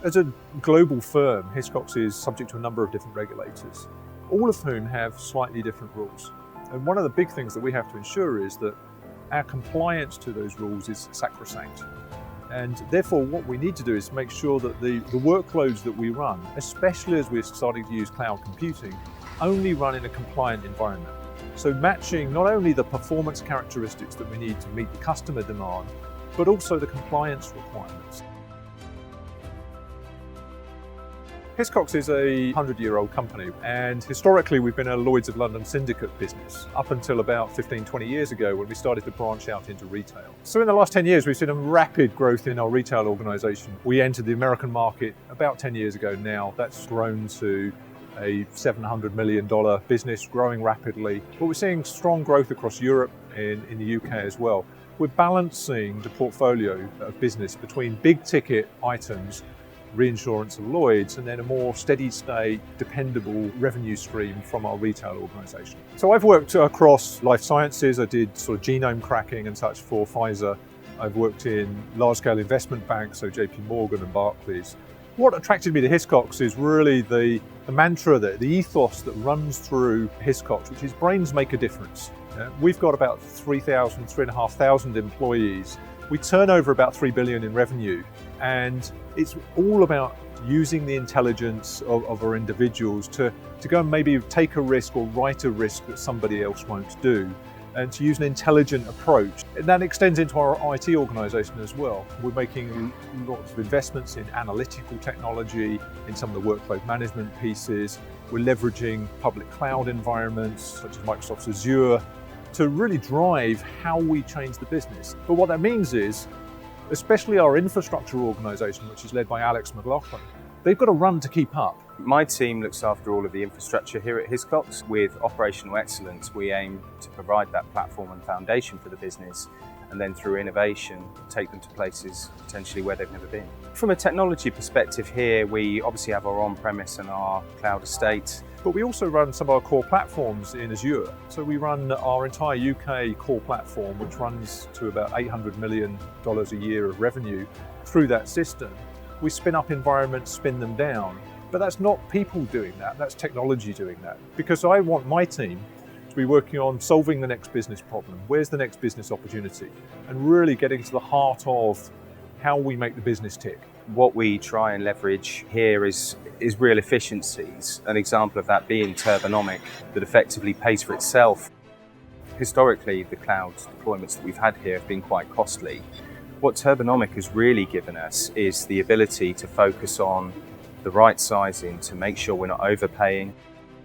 As a global firm, Hiscox is subject to a number of different regulators, all of whom have slightly different rules. And one of the big things that we have to ensure is that our compliance to those rules is sacrosanct. And therefore, what we need to do is make sure that the workloads that we run, especially as we're starting to use cloud computing, only run in a compliant environment. So matching not only the performance characteristics that we need to meet the customer demand, but also the compliance requirements. Hiscox is a 100-year-old company, and historically we've been a Lloyd's of London syndicate business up until about 15-20 years ago when we started to branch out into retail. So in the last 10 years we've seen a rapid growth in our retail organisation. We entered the American market about 10 years ago now. That's grown to a $700 million business, growing rapidly. But we're seeing strong growth across Europe and in the UK as well. We're balancing the portfolio of business between big ticket items, reinsurance of Lloyd's, and then a more steady state, dependable revenue stream from our retail organisation. So I've worked across life sciences. I did sort of genome cracking and such for Pfizer. I've worked in large scale investment banks, so JP Morgan and Barclays. What attracted me to Hiscox is really the mantra, the ethos that runs through Hiscox, which is brains make a difference. We've got about 3,500 employees. We turn over about 3 billion in revenue, and it's all about using the intelligence of our individuals to go and maybe take a risk or write a risk that somebody else won't do, and to use an intelligent approach. And that extends into our IT organisation as well. We're making lots of investments in analytical technology, in some of the workload management pieces. We're leveraging public cloud environments such as Microsoft Azure to really drive how we change the business. But what that means is, especially our infrastructure organisation, which is led by Alex McLaughlin, they've got to run to keep up. My team looks after all of the infrastructure here at Hiscox. With operational excellence, we aim to provide that platform and foundation for the business, and then through innovation, take them to places potentially where they've never been. From a technology perspective here, we obviously have our on-premise and our cloud estate. But we also run some of our core platforms in Azure. So we run our entire UK core platform, which runs to about $800 million a year of revenue through that system. We spin up environments, spin them down. But that's not people doing that, that's technology doing that. Because I want my team to be working on solving the next business problem. Where's the next business opportunity? And really getting to the heart of how we make the business tick. What we try and leverage here is real efficiencies. An example of that being Turbonomic, that effectively pays for itself. Historically, the cloud deployments that we've had here have been quite costly. What Turbonomic has really given us is the ability to focus on the right sizing to make sure we're not overpaying.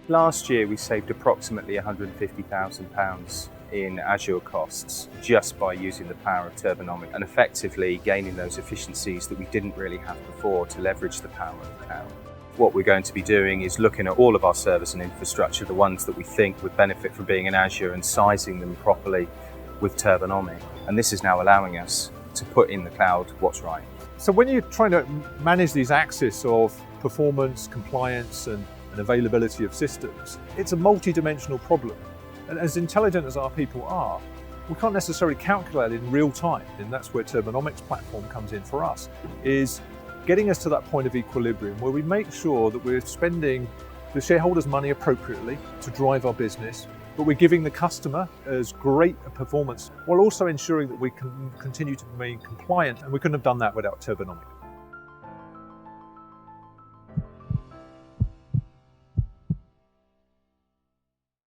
Last year, we saved approximately £150,000 in Azure costs just by using the power of Turbonomic and effectively gaining those efficiencies that we didn't really have before to leverage the power of the cloud. What we're going to be doing is looking at all of our servers and infrastructure, the ones that we think would benefit from being in Azure, and sizing them properly with Turbonomic. And this is now allowing us to put in the cloud what's right. So when you're trying to manage these axes of performance, compliance, and availability of systems, it's a multi-dimensional problem. And as intelligent as our people are, we can't necessarily calculate it in real time. And that's where Turbonomic's platform comes in for us, is getting us to that point of equilibrium where we make sure that we're spending the shareholders' money appropriately to drive our business, but we're giving the customer as great a performance while also ensuring that we can continue to remain compliant, and we couldn't have done that without Turbonomic.